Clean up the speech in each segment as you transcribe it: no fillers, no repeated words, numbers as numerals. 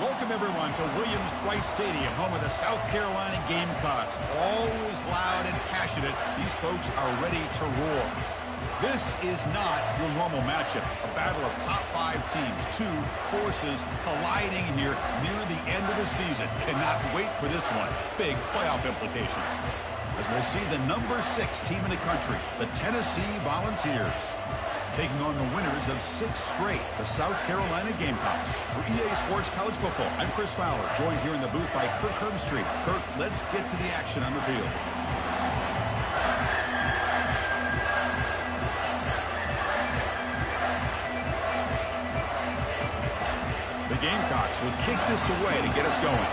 Welcome, everyone, to Williams-Brice Stadium, home of the South Carolina Gamecocks. Always loud and passionate, these folks are ready to roar. This is not your normal matchup, a battle of top 5 teams, 2 forces colliding here near the end of the season. Cannot wait for this one. Big playoff implications. As we'll see the number 6 team in the country, the Tennessee Volunteers, taking on the winners of 6 straight, the South Carolina Gamecocks. For EA Sports College Football, I'm Chris Fowler, joined here in the booth by Kirk Herbstreit. Kirk, let's get to the action on the field. The Gamecocks will kick this away to get us going.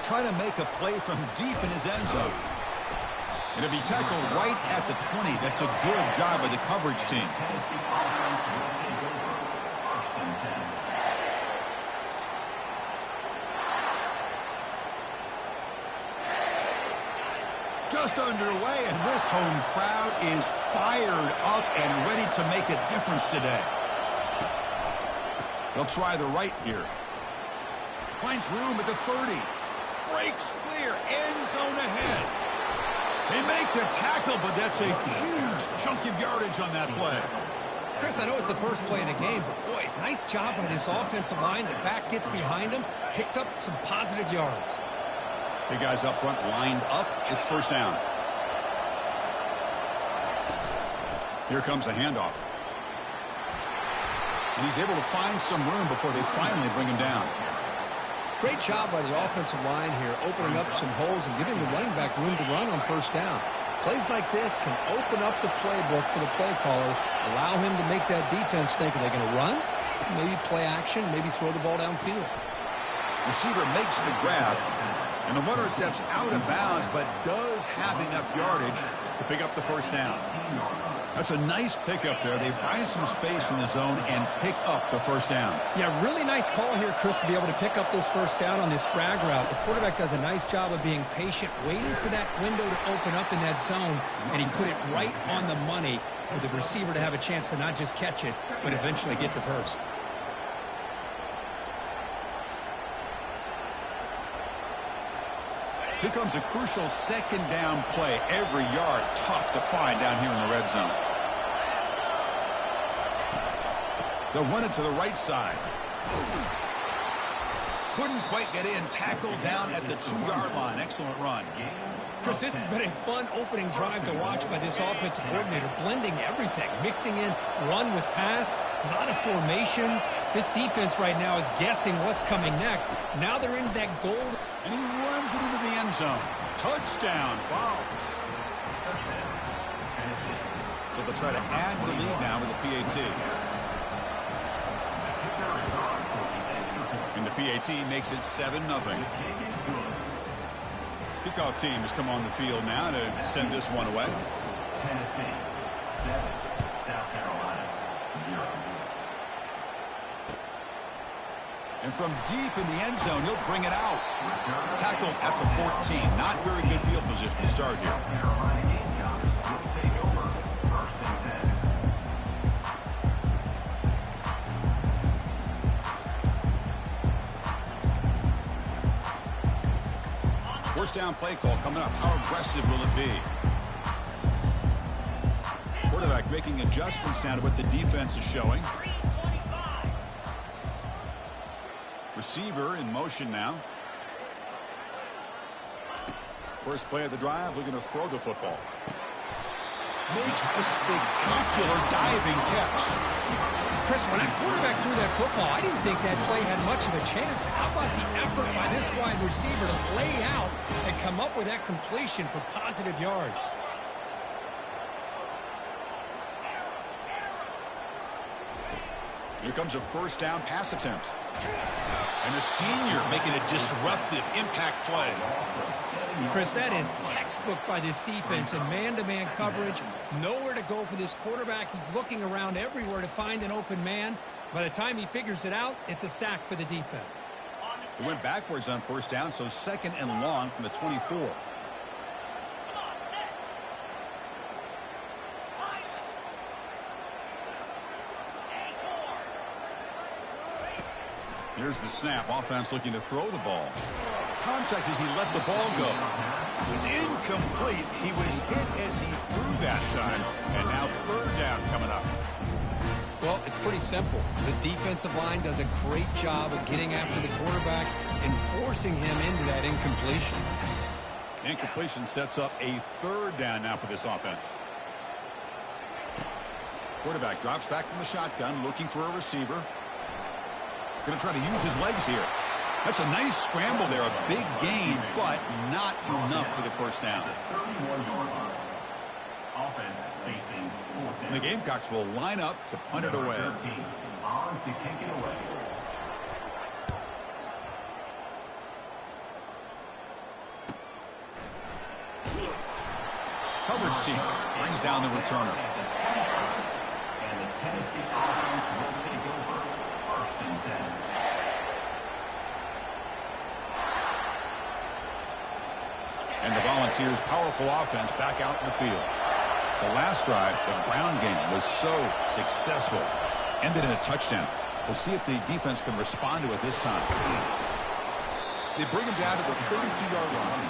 Trying to make a play from deep in his end zone. It'll be tackled right at the 20. That's a good job by the coverage team. Just underway, and this home crowd is fired up and ready to make a difference today. They'll try the right here. Finds room at the 30. Breaks clear, end zone ahead. They make the tackle, but that's a huge chunk of yardage on that play. Chris, I know it's the first play of the game, but boy, nice job by this offensive line. The back gets behind him, picks up some positive yards. Big guys up front lined up. It's first down. Here comes the handoff. And he's able to find some room before they finally bring him down. Great job by the offensive line here, opening up some holes and giving the running back room to run on first down. Plays like this can open up the playbook for the play caller, allow him to make that defense think, are they going to run? Maybe play action, maybe throw the ball downfield. Receiver makes the grab, and the runner steps out of bounds, but does have enough yardage to pick up the first down. That's a nice pickup there. They find some space in the zone and pick up the first down. Yeah, really nice call here, Chris, to be able to pick up this first down on this drag route. The quarterback does a nice job of being patient, waiting for that window to open up in that zone, and he put it right on the money for the receiver to have a chance to not just catch it, but eventually get the first. Here comes a crucial second down play. Every yard tough to find down here in the red zone. They'll run it to the right side. Couldn't quite get in. Tackled down at the 2-yard line. Excellent run. Chris, this has been a fun opening drive to watch by this offensive coordinator, blending everything, mixing in run with pass, a lot of formations. This defense right now is guessing what's coming next. Now they're into that gold. And he runs it into the end zone. Touchdown, Vols. So they'll try to add to the lead now with the PAT. And the PAT makes it 7-0. Kickoff team has come on the field now to send this one away. Tennessee 7, South Carolina 0. And from deep in the end zone, he'll bring it out. Tackled at the 14. Not very good field position to start here. South Carolina Gamecocks will take over first and 10. First down play call coming up. How aggressive will it be? Quarterback making adjustments down to what the defense is showing. Receiver in motion now. First play of the drive, looking to throw the football. Makes a spectacular diving catch. Chris, when that quarterback threw that football, I didn't think that play had much of a chance. How about the effort by this wide receiver to lay out and come up with that completion for positive yards? Here comes a first down pass attempt. And a senior making a disruptive impact play. Chris, that is textbook by this defense in man-to-man coverage. Nowhere to go for this quarterback. He's looking around everywhere to find an open man. By the time he figures it out, it's a sack for the defense. He went backwards on first down, so second and long from the 24. Here's the snap. Offense looking to throw the ball. Contact as he let the ball go. It's incomplete. He was hit as he threw that time. And now third down coming up. Well, it's pretty simple. The defensive line does a great job of getting after the quarterback and forcing him into that incompletion. Incompletion sets up a third down now for this offense. Quarterback drops back from the shotgun, looking for a receiver. Going to try to use his legs here. That's a nice scramble there, a big gain, but not enough for the first down. Offense facing fourth down. And the Gamecocks will line up to punt it away. 13 on to kick it away. Coverage team brings down the returner. And the Tennessee offense will take over first and 10. And the Volunteers' powerful offense back out in the field. The last drive, the ground game, was so successful. Ended in a touchdown. We'll see if the defense can respond to it this time. They bring him down to the 32-yard line.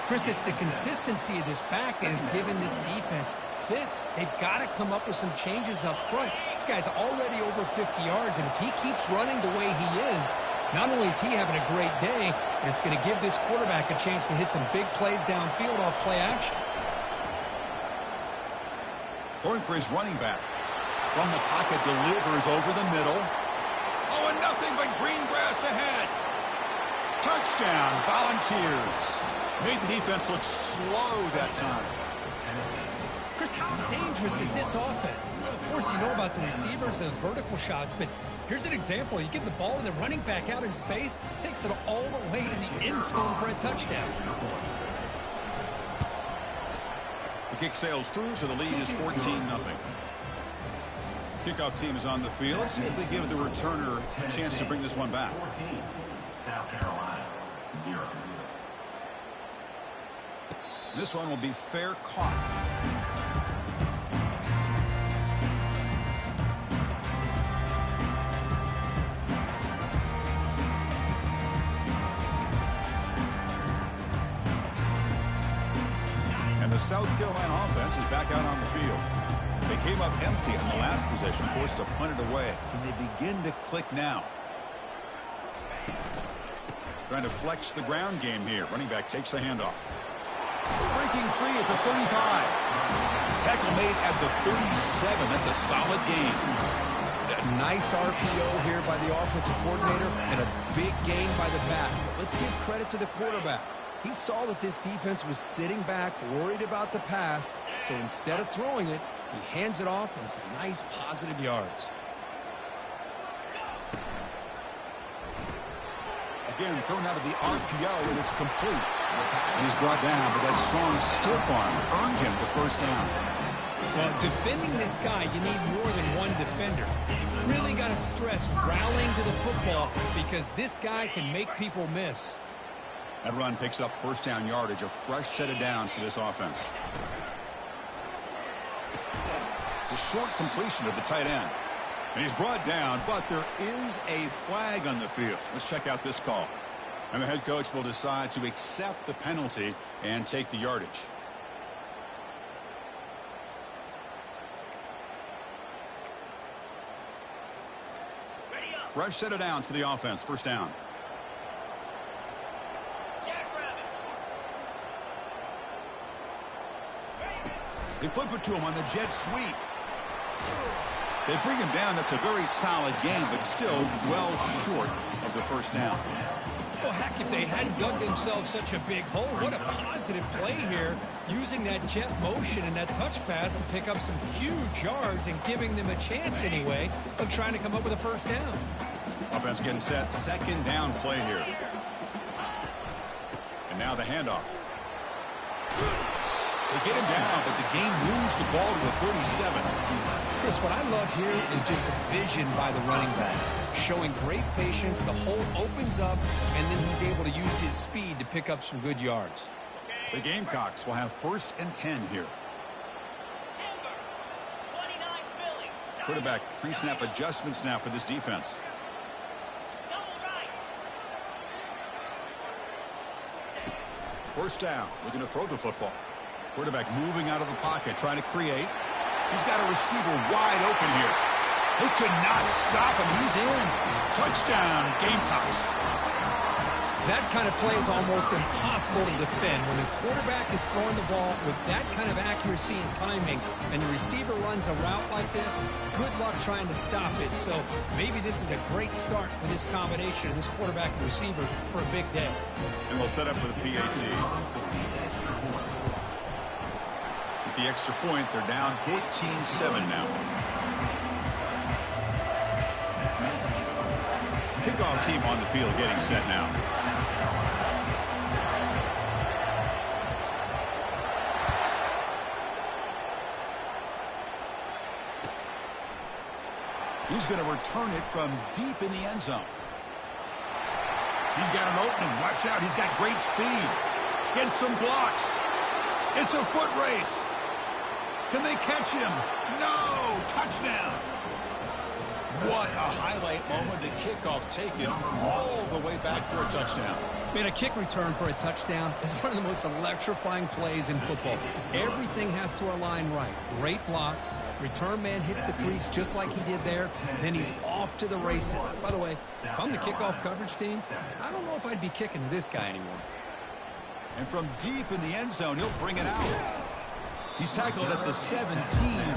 Chris, it's the consistency of this back that has given this defense fits. They've got to come up with some changes up front. This guy's already over 50 yards, and if he keeps running the way he is, not only is he having a great day, but it's going to give this quarterback a chance to hit some big plays downfield off play action. Throwing for his running back. From the pocket, delivers over the middle. Oh, and nothing but green grass ahead. Touchdown, Volunteers. Made the defense look slow that time. Chris, how dangerous is this offense? Of course, you know about the receivers, those vertical shots, but here's an example. You get the ball and the running back out in space, takes it all the way to the end zone for a touchdown. The kick sails through, so the lead is 14-0. Kickoff team is on the field. Let's see if they give the returner a chance to bring this one back. 14, South Carolina, 0. This one will be fair caught. And the South Carolina offense is back out on the field. They came up empty on the last possession, forced to punt it away. Can they begin to click now? Trying to flex the ground game here. Running back takes the handoff. Breaking free at the 35. Tackle made at the 37. That's a solid gain. A nice RPO here by the offensive coordinator and a big gain by the back. But let's give credit to the quarterback. He saw that this defense was sitting back, worried about the pass, so instead of throwing it, he hands it off and some nice positive yards. Again, thrown out of the RPO, and it's complete. He's brought down, but that strong stiff arm earned him the first down. Well, defending this guy, you need more than one defender. You really got to stress rallying to the football because this guy can make people miss. That run picks up first down yardage, a fresh set of downs for this offense. The short completion of the tight end. And he's brought down, but there is a flag on the field. Let's check out this call. And the head coach will decide to accept the penalty and take the yardage. Fresh set of downs for the offense. First down. They flip it to him on the jet sweep. They bring him down. That's a very solid game, but still well short of the first down. Well, heck, if they hadn't dug themselves such a big hole, what a positive play here, using that jet motion and that touch pass to pick up some huge yards and giving them a chance anyway of trying to come up with a first down. Offense getting set. Second down play here. And now the handoff. They get him down, but the game moves the ball to the 37. Chris, what I love here is just the vision by the running back. Showing great patience, the hole opens up, and then he's able to use his speed to pick up some good yards. The Gamecocks will have 1st and 10 here. Quarterback pre-snap adjustments now for this defense. First down, looking to throw the football. Quarterback moving out of the pocket, trying to create. He's got a receiver wide open here. They could not stop him. He's in. Touchdown, Gamecocks. That kind of play is almost impossible to defend. When the quarterback is throwing the ball with that kind of accuracy and timing, and the receiver runs a route like this, good luck trying to stop it. So maybe this is a great start for this combination, this quarterback and receiver, for a big day. And we'll set up for the PAT. With the extra point, they're down 14-7 now. Kickoff team on the field getting set now. He's going to return it from deep in the end zone. He's got an opening. Watch out. He's got great speed. Gets some blocks. It's a foot race. Can they catch him? No! Touchdown! What a highlight moment. The kickoff taken all the way back for a touchdown. Man, a kick return for a touchdown is one of the most electrifying plays in football. Everything has to align right. Great blocks. Return man hits the crease just like he did there. Then he's off to the races. By the way, if I'm the kickoff coverage team, I don't know if I'd be kicking to this guy anymore. And from deep in the end zone, he'll bring it out. He's tackled at the 17,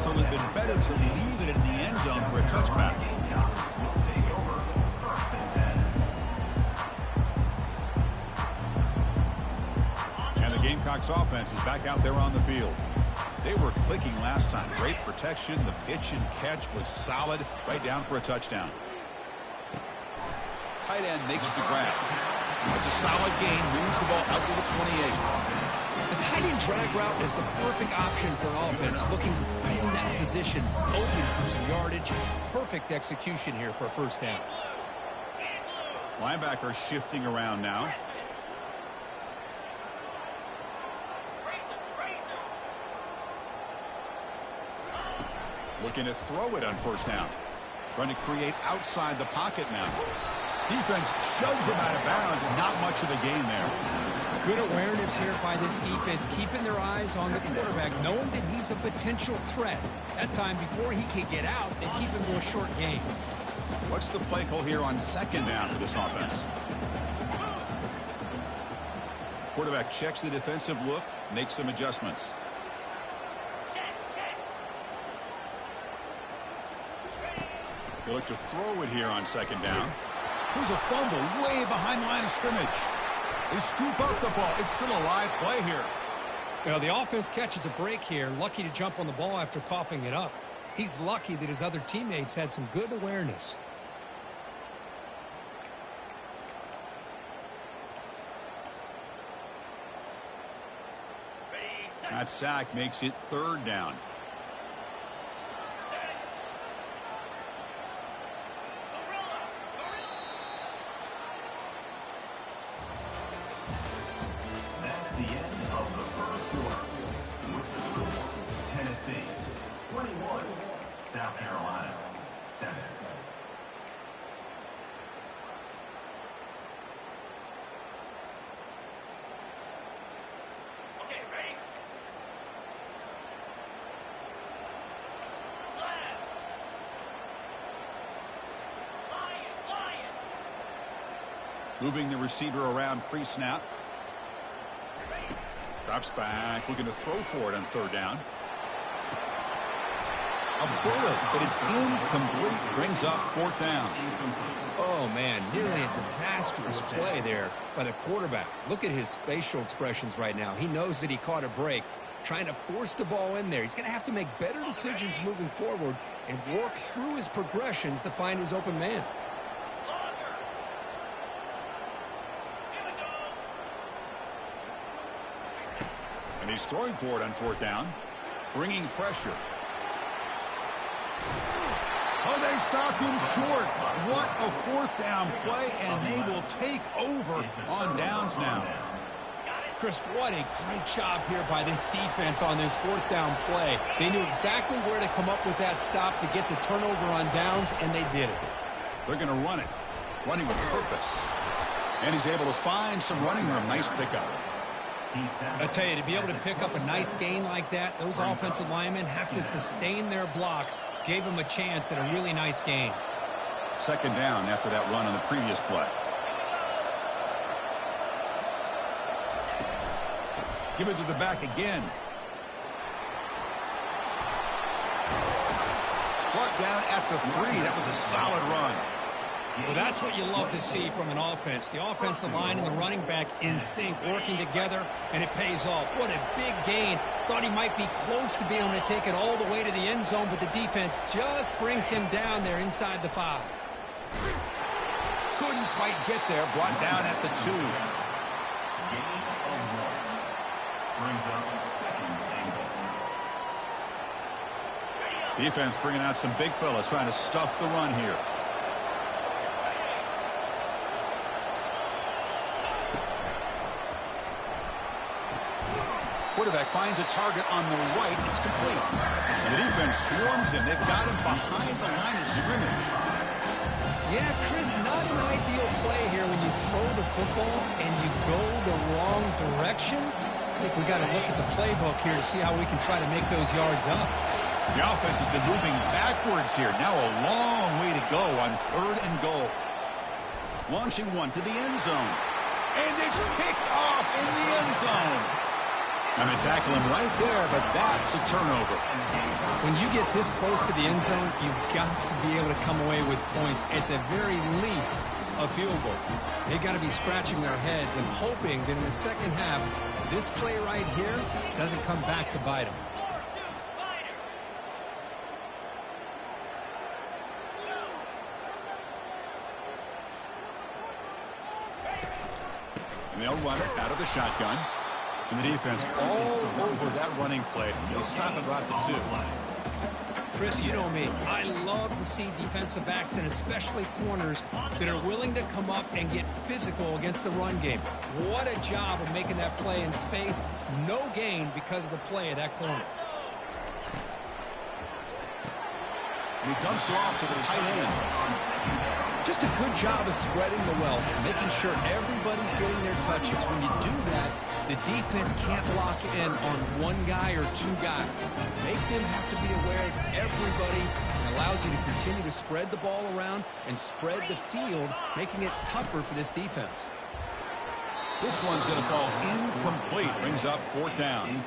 so it'd been better to leave it in the end zone for a touchback. And the Gamecocks offense is back out there on the field. They were clicking last time. Great protection. The pitch and catch was solid. Right down for a touchdown. Tight end makes the grab. It's a solid gain. Moves the ball out to the 28. The tight end drag route is the perfect option for an offense looking to steal that position, open for some yardage. Perfect execution here for a first down. Linebacker shifting around now. Looking to throw it on first down. Trying to create outside the pocket now. Defense shoves him out of bounds. Not much of a gain there. Good awareness here by this defense, keeping their eyes on the quarterback, knowing that he's a potential threat. That time, before he can get out, they keep him to a short gain. What's the play call here on second down for this offense? Quarterback checks the defensive look, makes some adjustments. They look to throw it here on second down. Here's a fumble way behind the line of scrimmage. They scoop up the ball. It's still a live play here. You know, the offense catches a break here, lucky to jump on the ball after coughing it up. He's lucky that his other teammates had some good awareness. That sack makes it third down. That's the end of the first quarter. With the score, Tennessee 21, South Carolina 7. Okay, ready? Lion. Moving the receiver around pre-snap. Drops back, looking to throw for it on third down. A bullet, but it's incomplete. Brings up fourth down. Oh, man, nearly a disastrous play there by the quarterback. Look at his facial expressions right now. He knows that he caught a break, trying to force the ball in there. He's going to have to make better decisions moving forward and work through his progressions to find his open man. And he's throwing for it on fourth down. Bringing pressure. Oh, they stopped him short. What a fourth down play, and they will take over on downs now. Chris, what a great job here by this defense on this fourth down play. They knew exactly where to come up with that stop to get the turnover on downs, and they did it. They're going to run it. Running with purpose. And he's able to find some running room. Nice pickup. I tell you, to be able to pick up a nice gain like that, those offensive linemen have to sustain their blocks. Gave them a chance at a really nice gain. Second down after that run on the previous play. Give it to the back again. Brought down at the 3. That was a solid run. Well, that's what you love to see from an offense. The offensive line and the running back in sync, working together, and it pays off. What a big gain. Thought he might be close to being able to take it all the way to the end zone, but the defense just brings him down there inside the 5. Couldn't quite get there. Brought down at the 2. Gain of 1. Brings up second and goal. Defense bringing out some big fellas trying to stuff the run here. Quarterback finds a target on the right. It's complete. And the defense swarms him. They've got him behind the line of scrimmage. Yeah, Chris, not an ideal play here when you throw the football and you go the wrong direction. I think we got to look at the playbook here to see how we can try to make those yards up. The offense has been moving backwards here. Now a long way to go on 3rd and goal. Launching one to the end zone. And it's picked off in the end zone. I'm going to tackle him right there, but that's a turnover. When you get this close to the end zone, you've got to be able to come away with points, at the very least, a field goal. They got to be scratching their heads and hoping that in the second half, this play right here doesn't come back to bite them. And they'll run it out of the shotgun. And the defense all over that running play. They stop about the 2. Chris, you know me. I love to see defensive backs and especially corners that are willing to come up and get physical against the run game. What a job of making that play in space. No gain because of the play of that corner. And he dumps it off to the tight end. Just a good job of spreading the wealth, making sure everybody's getting their touches. When you do that, the defense can't lock in on one guy or 2 guys. Make them have to be aware of everybody. It allows you to continue to spread the ball around and spread the field, making it tougher for this defense. This one's going to fall incomplete. Brings up 4th down.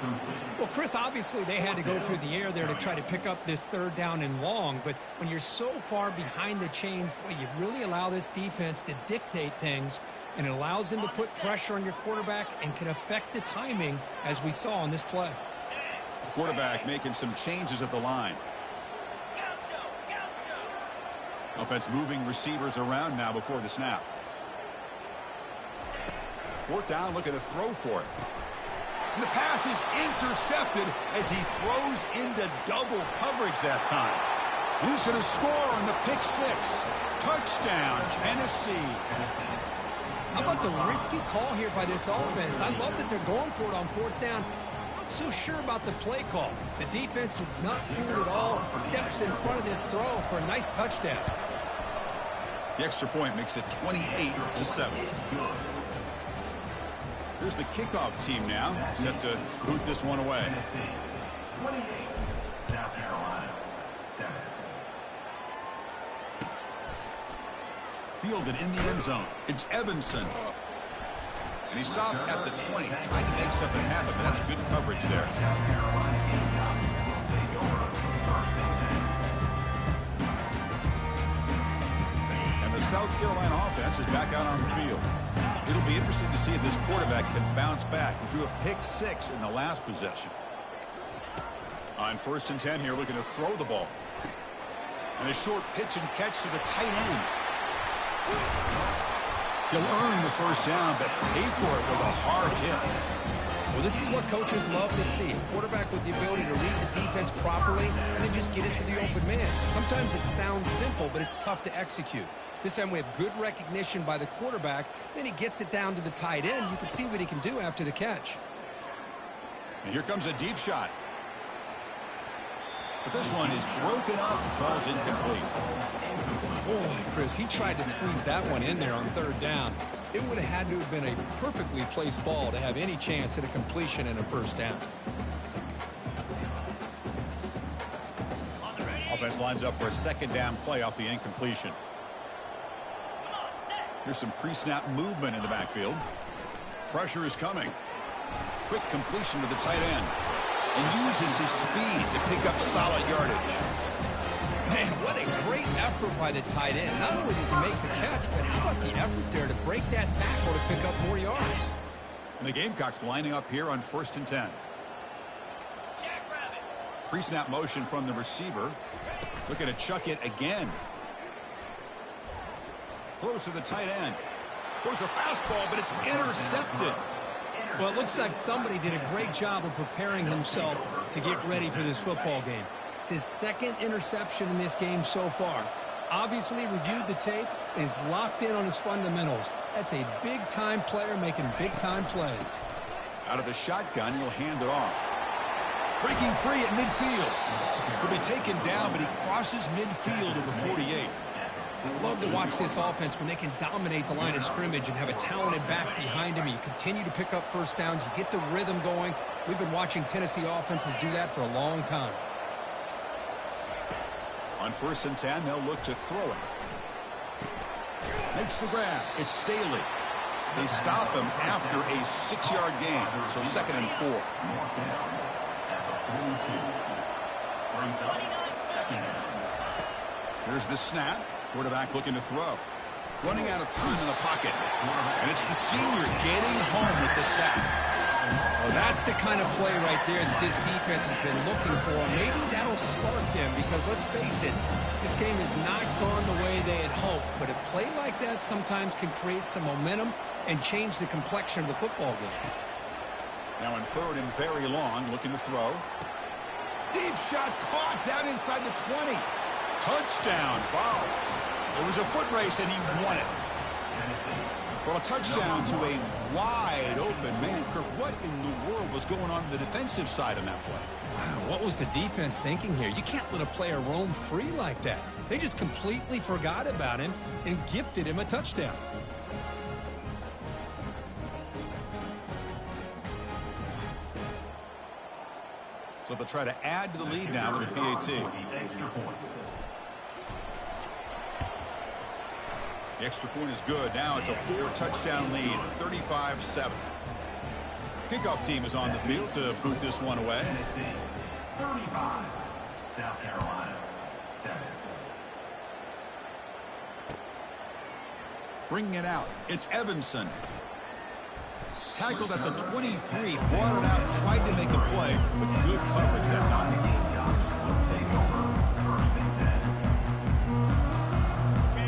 Well, Chris, obviously they had to go through the air there to try to pick up this 3rd down and long, but when you're so far behind the chains, boy, you really allow this defense to dictate things, and it allows them to put pressure on your quarterback and can affect the timing, as we saw on this play. Quarterback making some changes at the line. Offense moving receivers around now before the snap. 4th down, looking to throw for it. And the pass is intercepted as he throws into double coverage that time. And he's going to score on the pick 6. Touchdown, Tennessee. How about the risky call here by this offense? I love that they're going for it on 4th down. Not so sure about the play call. The defense was not fooled at all. Steps in front of this throw for a nice touchdown. The extra point makes it 28-7. Here's the kickoff team now, set to boot this one away. 28, South Carolina, 7. Fielded in the end zone. It's Evanson. And he stopped at the 20, trying to make something happen, but that's good coverage there. South Carolina Gamecocks will take over 1st and 10. And the South Carolina offense is back out on the field. It'll be interesting to see if this quarterback can bounce back. He threw a pick 6 in the last possession. On 1st and 10 here, looking to throw the ball. And a short pitch and catch to the tight end. He'll earn the 1st down, but pay for it with a hard hit. Well, this is what coaches love to see. A quarterback with the ability to read the defense properly and then just get it to the open man. Sometimes it sounds simple, but it's tough to execute. This time we have good recognition by the quarterback. Then he gets it down to the tight end. You can see what he can do after the catch. And here comes a deep shot. But this one is broken up, falls incomplete. Boy, Chris, he tried to squeeze that one in there on third down. It would have had to have been a perfectly placed ball to have any chance at a completion and a first down. Offense lines up for a second down play off the incompletion. Here's some pre-snap movement in the backfield. Pressure is coming. Quick completion to the tight end. And uses his speed to pick up solid yardage. Man, what a great effort by the tight end. Not only does he make the catch, but how about the effort there to break that tackle to pick up more yards? And the Gamecocks lining up here on 1st and 10. Pre-snap motion from the receiver. Looking to chuck it again. Throws to the tight end. Throws a fastball, but it's intercepted. Well, it looks like somebody did a great job of preparing himself to get ready for this football game. It's his second interception in this game so far. Obviously reviewed the tape, is locked in on his fundamentals. That's a big-time player making big-time plays. Out of the shotgun, he'll hand it off. Breaking free at midfield. He'll be taken down, but he crosses midfield at the 48. I love to watch this offense when they can dominate the line of scrimmage and have a talented back behind him. You continue to pick up first downs. You get the rhythm going. We've been watching Tennessee offenses do that for a long time. On 1st and 10, they'll look to throw it. Makes the grab. It's Staley. They stop him after a 6-yard gain. So 2nd and 4. Here's the snap. Quarterback looking to throw. Running out of time in the pocket. And it's the senior getting home with the sack. Well, that's the kind of play right there that this defense has been looking for. Maybe that'll spark them because, let's face it, this game has not gone the way they had hoped. But a play like that sometimes can create some momentum and change the complexion of the football game. Now in 3rd and very long, looking to throw. Deep shot caught down inside the 20. Touchdown, Vols. It was a foot race, and he won it. Well, a touchdown to a wide open man. Kirk, what in the world was going on the defensive side on that play? Wow, what was the defense thinking here? You can't let a player roam free like that. They just completely forgot about him and gifted him a touchdown. So they'll try to add to the lead now with a PAT. The extra point is good. Now it's a 4-touchdown lead, 35-7. Kickoff team is on the field to boot this one away. 35, South Carolina, 7. Bringing it out, it's Evanson. Tackled at the 23, brought it out, tried to make a play, but good coverage that time.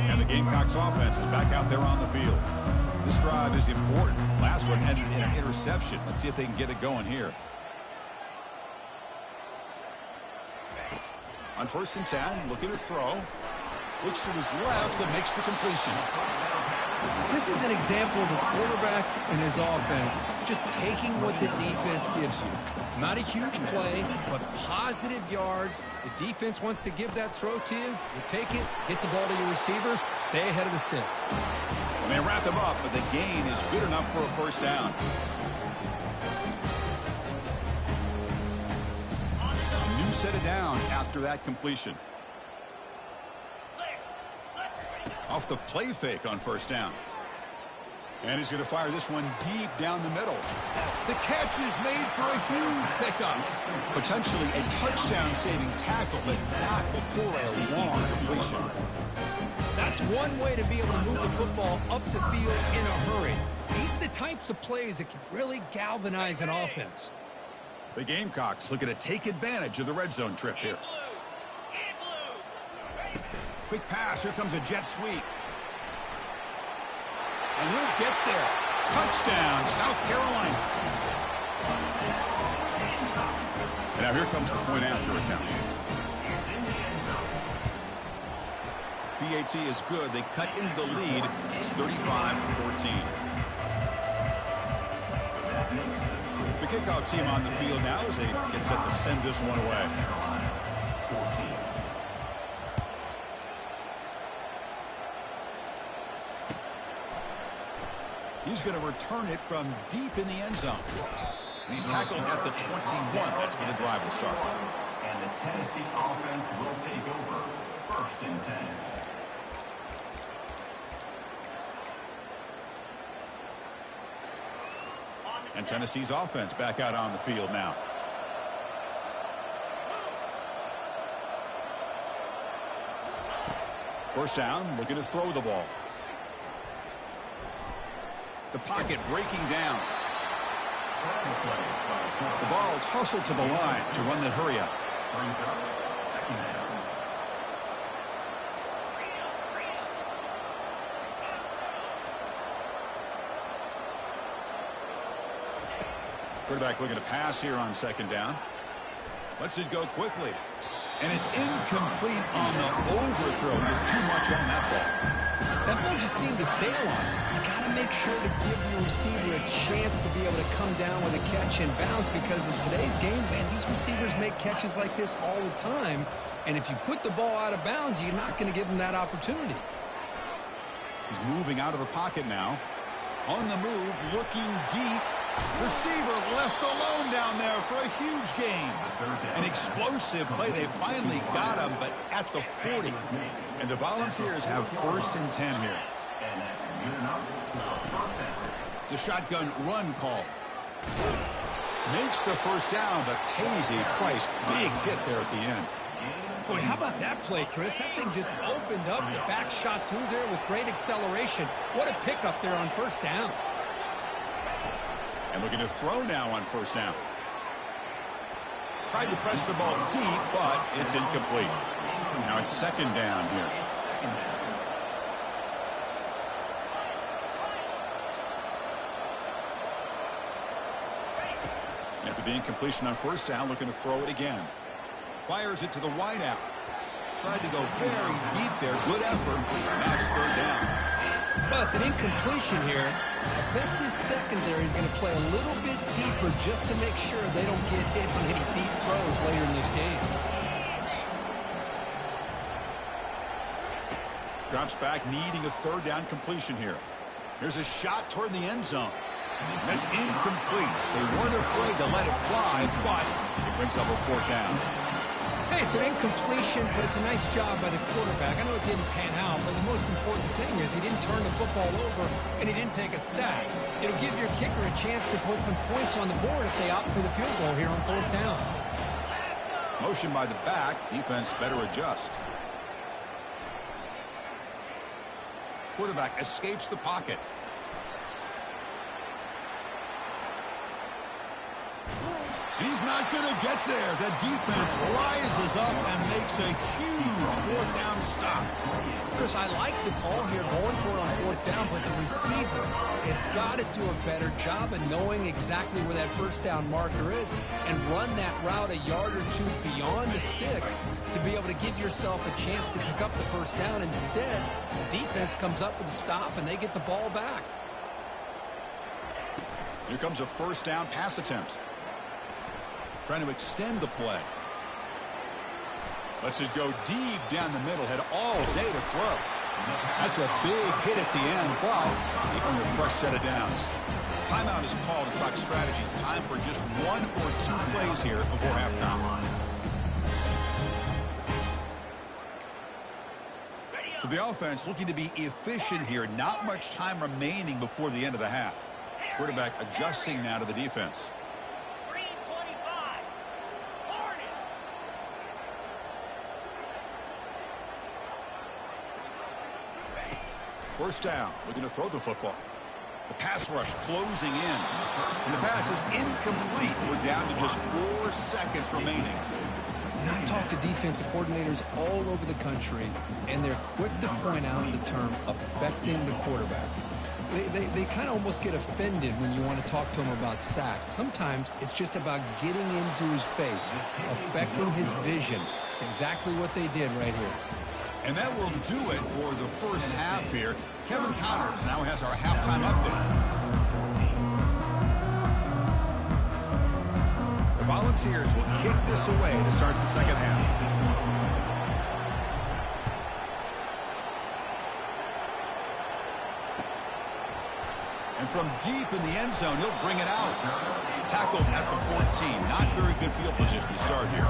And the Gamecocks offense is back out there on the field. This drive is important. Last one ended in an interception. Let's see if they can get it going here. On 1st and 10, looking to throw. Looks to his left and makes the completion. This is an example of a quarterback and his offense just taking what the defense gives you. Not a huge play, but positive yards. The defense wants to give that throw to you. You take it, get the ball to your receiver, stay ahead of the sticks. And they wrap him up, but the gain is good enough for a first down. A new set of downs after that completion. Off the play fake on first down. And he's going to fire this one deep down the middle. The catch is made for a huge pickup. Potentially a touchdown-saving tackle, but not before a long completion. That's one way to be able to move the football up the field in a hurry. These are the types of plays that can really galvanize an offense. The Gamecocks looking to take advantage of the red zone trip here. Quick pass. Here comes a jet sweep. And he'll get there. Touchdown, South Carolina. And now here comes the point after attempt. PAT is good. They cut into the lead. It's 35-14. The kickoff team on the field now as they get set to send this one away. He's going to return it from deep in the end zone. And he's tackled at the 21. That's where the drive will start. And the Tennessee offense will take over. 1st and 10. And Tennessee's offense back out on the field now. First down, looking to throw the ball. The pocket breaking down. The ball is hustled to the line to run the hurry up. Brings up 2nd down. Quarterback looking to pass here on 2nd down. Lets it go quickly. And it's incomplete on the overthrow. Just too much on that ball. That ball just seemed to sail on. You got to make sure to give your receiver a chance to be able to come down with a catch and bounce, because in today's game, man, these receivers make catches like this all the time. And if you put the ball out of bounds, you're not going to give them that opportunity. He's moving out of the pocket now. On the move, looking deep. Receiver left alone down there for a huge gain. An explosive play. They finally got him, but at the 40. And the Volunteers have 1st and 10 here. And that's good enough for a 1st down. It's a shotgun run call. Makes the 1st down, but pays a price. Big hit there at the end. Boy, how about that play, Chris? That thing just opened up the back shot through there with great acceleration. What a pickup there on 1st down. And looking to throw now on 1st down. Tried to press the ball deep, but it's incomplete. Now it's 2nd down here. After the incompletion on 1st down, looking to throw it again. Fires it to the wideout. Tried to go very deep there. Good effort. Now it's 3rd down. Well, it's an incompletion here. I bet this secondary is going to play a little bit deeper just to make sure they don't get hit on any deep throws later in this game. Drops back, needing a 3rd down completion here. Here's a shot toward the end zone. That's incomplete. They weren't afraid to let it fly, but it brings up a 4th down. Hey, it's an incompletion, but it's a nice job by the quarterback. I know it didn't pan out, but the most important thing is he didn't turn the football over and he didn't take a sack. It'll give your kicker a chance to put some points on the board if they opt for the field goal here on 4th down. Motion by the back. Defense better adjust. Quarterback escapes the pocket. He's not going to get there. The defense rises up and makes a huge 4th down stop. Chris, I like the call here going for it on 4th down, but the receiver has got to do a better job of knowing exactly where that 1st down marker is and run that route a yard or 2 beyond the sticks to be able to give yourself a chance to pick up the 1st down. Instead, the defense comes up with a stop and they get the ball back. Here comes a 1st down pass attempt. Trying to extend the play. Lets it go deep down the middle. Had all day to throw. That's a big hit at the end, but they earned a fresh set of downs. Timeout is called to talk strategy. Time for just 1 or 2 plays here before halftime. So the offense looking to be efficient here. Not much time remaining before the end of the half. Quarterback adjusting now to the defense. First down, looking to throw the football. The pass rush closing in. And the pass is incomplete. We're down to just 4 seconds remaining. And I talk to defensive coordinators all over the country, and they're quick to point out the term affecting the quarterback. They kind of almost get offended when you want to talk to them about sacks. Sometimes it's just about getting into his face, affecting his vision. It's exactly what they did right here. And that will do it for the first half here. Kevin Connors now has our halftime update. The Volunteers will kick this away to start the second half. And from deep in the end zone, he'll bring it out. Tackled at the 14. Not very good field position to start here.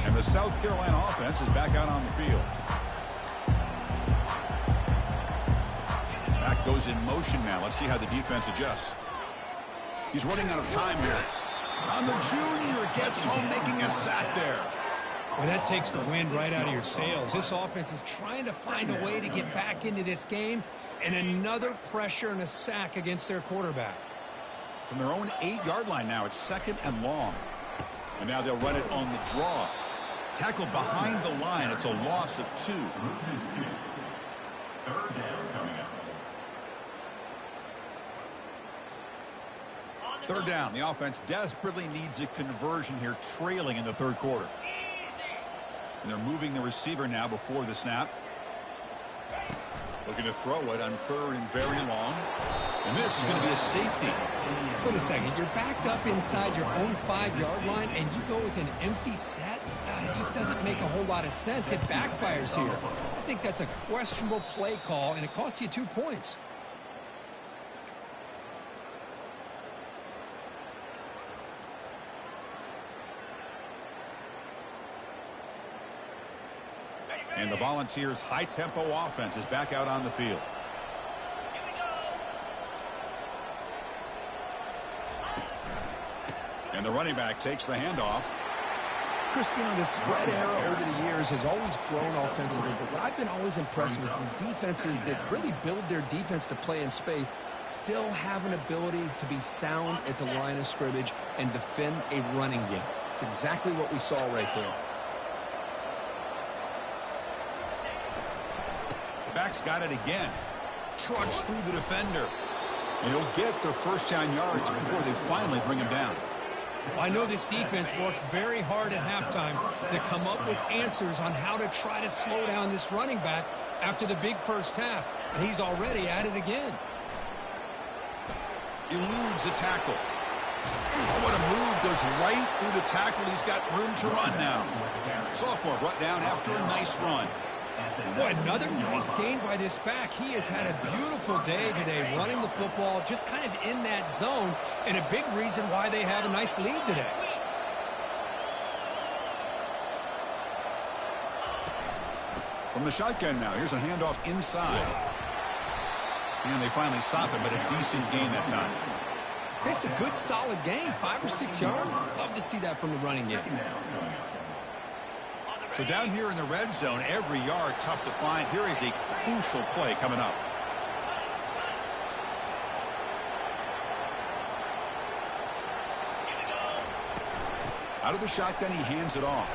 And the South Carolina offense is back out on the field. Back goes in motion now. Let's see how the defense adjusts. He's running out of time here. On the junior, gets home, making a sack there. Well, that takes the wind right out of your sails. This offense is trying to find a way to get back into this game, and another pressure and a sack against their quarterback. From their own 8-yard line now, it's 2nd and long. And now they'll run it on the draw. Tackled behind the line. It's a loss of 2. Loses 2. Third down coming up. Third down. The offense desperately needs a conversion here, trailing in the third quarter. And they're moving the receiver now before the snap. Looking to throw it on 3rd and very long. And this is going to be a safety. Wait a second. You're backed up inside your own 5-yard line, and you go with an empty set? It just doesn't make a whole lot of sense. It backfires here. I think that's a questionable play call, and it costs you 2 points. And the Volunteers' high-tempo offense is back out on the field. And the running back takes the handoff. Christian, the spread era over the years has always grown offensively, but what I've been always impressed with defenses that really build their defense to play in space still have an ability to be sound at the line of scrimmage and defend a running game. It's exactly what we saw right there. The back's got it again. Trudged through the defender. And he'll get the first down yards before they finally bring him down. I know this defense worked very hard at halftime to come up with answers on how to try to slow down this running back after the big first half, and he's already at it again. Eludes a tackle. Oh, what a move. Goes right through the tackle. He's got room to run now. Sophomore brought down after a nice run. Boy, another nice gain by this back. He has had a beautiful day today running the football, just kind of in that zone, and a big reason why they have a nice lead today. From the shotgun now, here's a handoff inside. And they finally stop him, but a decent gain that time. It's a good, solid gain, 5 or 6 yards. Love to see that from the running game. So down here in the red zone, every yard tough to find. Here is a crucial play coming up. Out of the shotgun, he hands it off.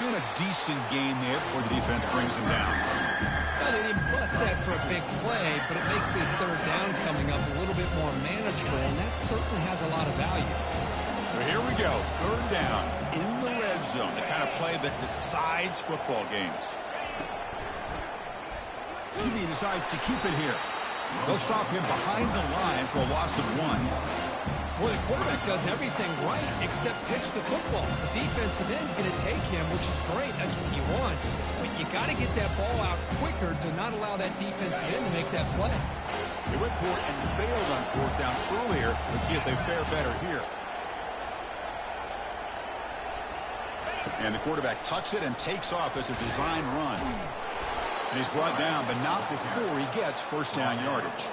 And a decent gain there before the defense brings him down. Well, they didn't bust that for a big play, but it makes this third down coming up a little bit more manageable, and that certainly has a lot of value. So here we go, third down in the red zone, the kind of play that decides football games. He decides to keep it here. They'll stop him behind the line for a loss of 1. Well, the quarterback does everything right except pitch the football. The defensive end's going to take him, which is great. That's what you want. But you got to get that ball out quicker to not allow that defensive end to make that play. They went for it and failed on fourth down earlier. Let's see if they fare better here. And the quarterback tucks it and takes off as a design run. And he's brought down, but not before he gets first down yardage.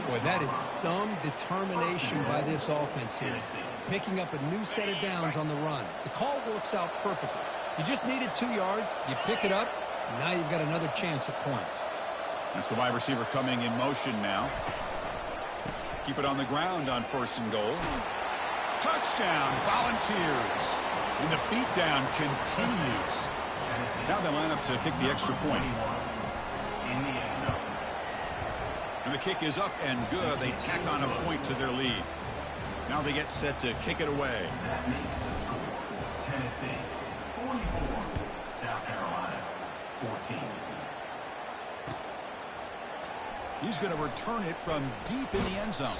Boy, that is some determination by this offense here. Picking up a new set of downs on the run. The call works out perfectly. You just needed 2 yards. You pick it up, and now you've got another chance at points. That's the wide receiver coming in motion now. Keep it on the ground on first and goal. Touchdown, Volunteers. And the beatdown continues. Now they line up to kick the extra point. And the kick is up and good. They tack on a point to their lead. Now they get set to kick it away. That makes the score Tennessee 44, 14. He's going to return it from deep in the end zone.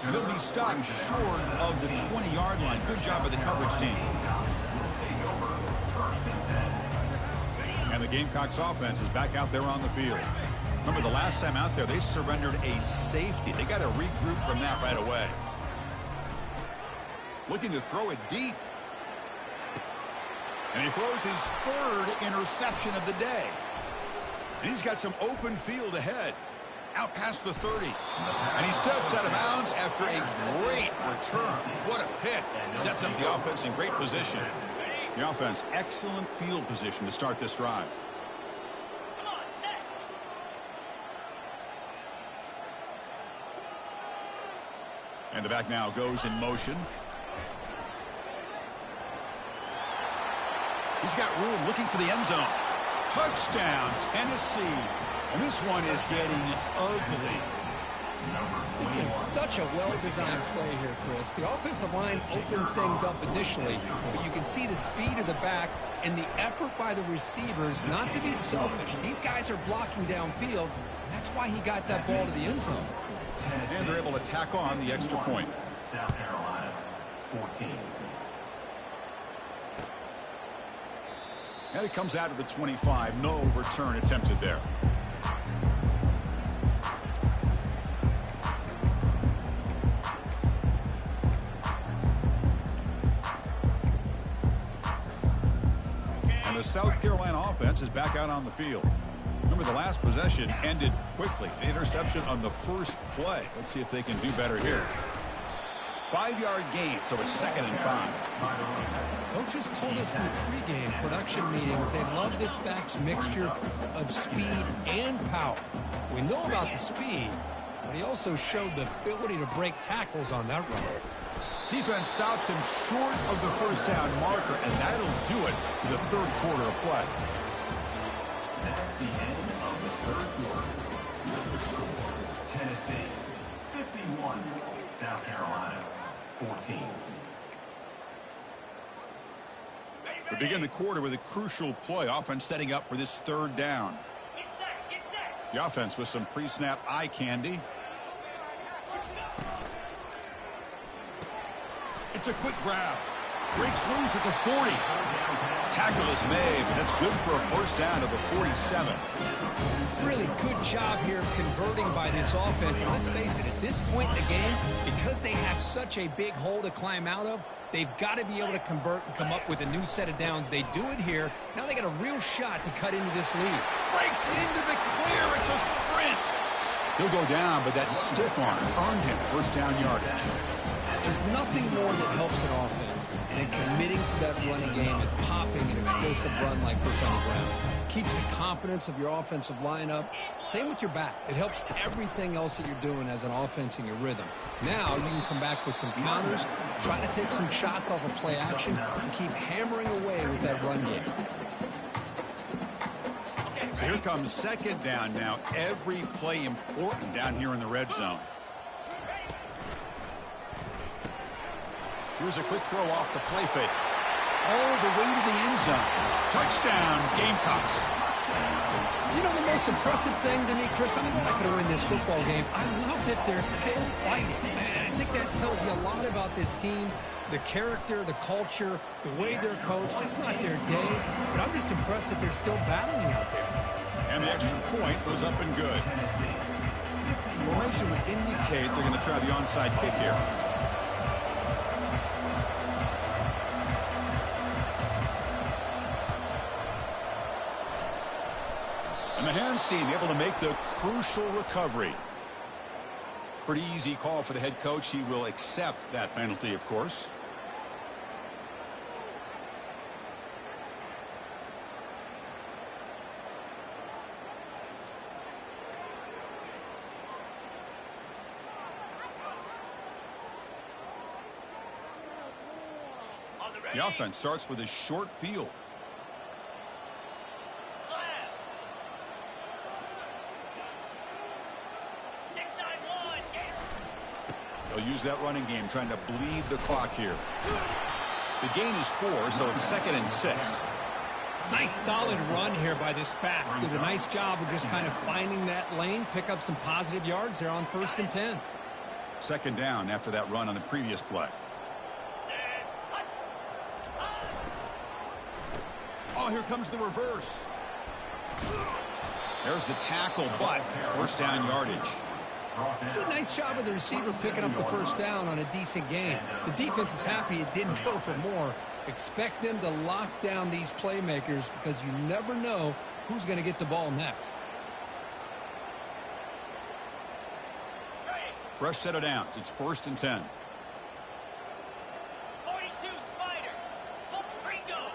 And he'll be stopped short of the 20-yard line. Good job by the coverage team. And the Gamecocks offense is back out there on the field. Remember, the last time out there, they surrendered a safety. They got to regroup from that right away. Looking to throw it deep. And he throws his third interception of the day. And he's got some open field ahead. Out past the 30. And he steps out of bounds after a great return. What a pick. Sets up the offense in great position. The offense, excellent field position to start this drive. And the back now goes in motion. He's got room looking for the end zone. Touchdown, Tennessee. And this one is getting ugly. This is such a well-designed play here, Chris. The offensive line opens things up initially, but you can see the speed of the back and the effort by the receivers not to be selfish. These guys are blocking downfield, and that's why he got that ball to the end zone. And they're able to tack on the extra point. South Carolina, 14. And it comes out of the 25. No return attempted there. And the South Carolina offense is back out on the field. Remember, the last possession ended quickly. An interception on the first play. Let's see if they can do better here. 5-yard gain, so it's 2nd and 5. Coaches told us in the pregame production meetings they love this back's mixture of speed and power. We know about the speed, but he also showed the ability to break tackles on that run. Defense stops him short of the first down marker, and that'll do it for the third quarter of play. That's the end of the third quarter. With the score, Tennessee 51, South Carolina 14. We begin the quarter with a crucial play. Offense setting up for this third down. Get set, get set. The offense with some pre-snap eye candy. It's a quick grab. Breaks loose at the 40. Tackle is made, but that's good for a first down to the 47. Really good job here converting by this offense. And let's face it, at this point in the game, because they have such a big hole to climb out of, they've got to be able to convert and come up with a new set of downs. They do it here. Now they got a real shot to cut into this lead. Breaks into the clear. It's a sprint. He'll go down, but that stiff arm earned him first down yardage. There's nothing more that helps an offense than committing to that running game and popping an explosive run like this on the ground. Keeps the confidence of your offensive line up. Same with your back. It helps everything else that you're doing as an offense in your rhythm. Now you can come back with some counters, try to take some shots off of play action, and keep hammering away with that run game. So here comes second down now. Every play important down here in the red zone. Here's a quick throw off the play fake. All the way to the end zone. Touchdown, Gamecocks. You know the most impressive thing to me, Chris, I mean, they're not going to win this football game. I love that they're still fighting. Man, I think that tells you a lot about this team, the character, the culture, the way they're coached. It's not their day, but I'm just impressed that they're still battling out there. And the extra point goes up and good. Formation would indicate they're going to try the onside kick here. And the hands team able to make the crucial recovery. Pretty easy call for the head coach. He will accept that penalty, of course. The offense starts with a short field. They'll use that running game, trying to bleed the clock here. The gain is 4, so it's 2nd and 6. Nice solid run here by this back. Did a nice job of just kind of finding that lane, pick up some positive yards there on 1st and 10. Second down after that run on the previous play. Oh, here comes the reverse. There's the tackle, but first down yardage. This is a nice job of the receiver picking up the first down on a decent gain. The defense is happy it didn't go for more. Expect them to lock down these playmakers because you never know who's going to get the ball next. Fresh set of downs. It's 1st and 10. 42 Spider. Gringo.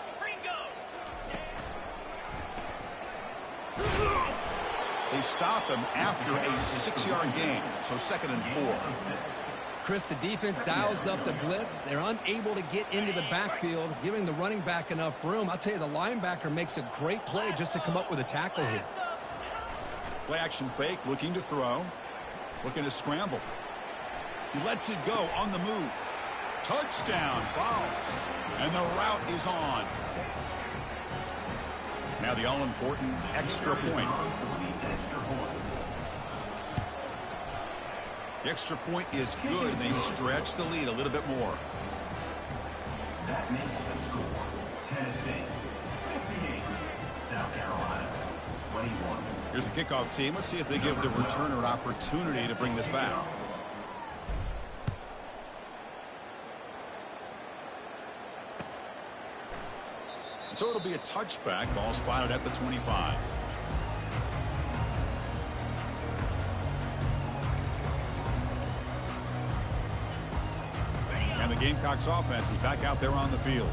They stop him after a 6-yard gain, so 2nd and 4. Chris, the defense dials up the blitz. They're unable to get into the backfield, giving the running back enough room. I'll tell you, the linebacker makes a great play just to come up with a tackle here. Play action fake, looking to throw. Looking to scramble. He lets it go on the move. Touchdown, fouls. And the route is on. Now the all-important extra point. The extra point is good. They stretch the lead a little bit more. That makes the score Tennessee 58, South Carolina 21. Here's the kickoff team. Let's see if they give the returner an opportunity to bring this back. So it'll be a touchback. Ball spotted at the 25. And the Gamecocks offense is back out there on the field.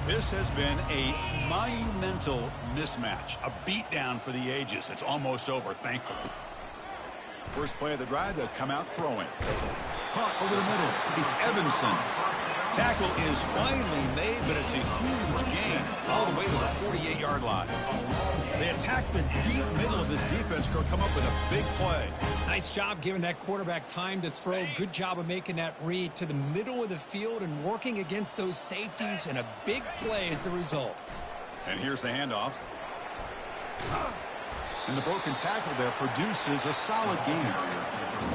This has been a monumental mismatch, a beatdown for the ages. It's almost over, thankfully. First play of the drive, they'll come out throwing. Caught over the middle. It's Evanson. Tackle is finally made, but it's a huge gain all the way to the 48-yard line. They attack the deep middle of this defense, come up with a big play. Nice job giving that quarterback time to throw. Good job of making that read to the middle of the field and working against those safeties, and a big play is the result. And here's the handoff. And the broken tackle there produces a solid gain.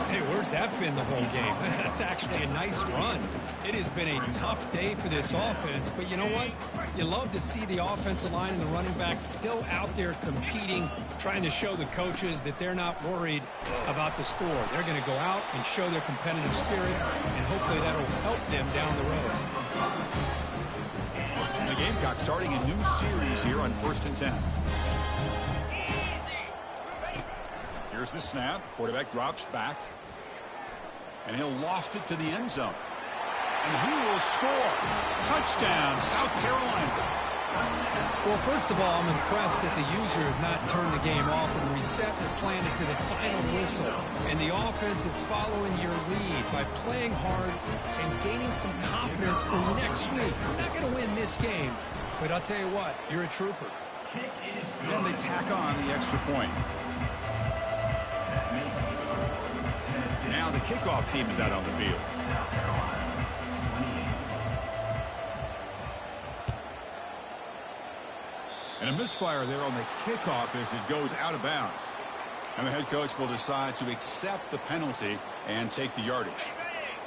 Hey, where's that been the whole game? That's actually a nice run. It has been a tough day for this offense, but you know what? You love to see the offensive line and the running back still out there competing, trying to show the coaches that they're not worried about the score. They're going to go out and show their competitive spirit, and hopefully that'll help them down the road. And the Gamecocks starting a new series here on 1st and 10. Here's the snap. Quarterback drops back. And he'll loft it to the end zone. And he will score. Touchdown, South Carolina. Well, first of all, I'm impressed that the user has not turned the game off and reset the plan to the final whistle. And the offense is following your lead by playing hard and gaining some confidence for next week. We're not going to win this game, but I'll tell you what, you're a trooper. And they tack on the extra point. Now the kickoff team is out on the field. And a misfire there on the kickoff as it goes out of bounds. And the head coach will decide to accept the penalty and take the yardage.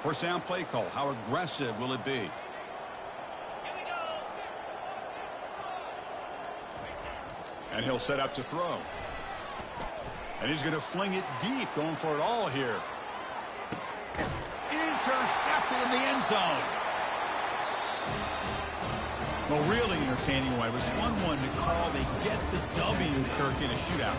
First down play call. How aggressive will it be? And he'll set up to throw. And he's going to fling it deep, going for it all here. Intercepted in the end zone. Well, really entertaining one. It was 1-1 to call. They get the W, Kirk, in a shootout.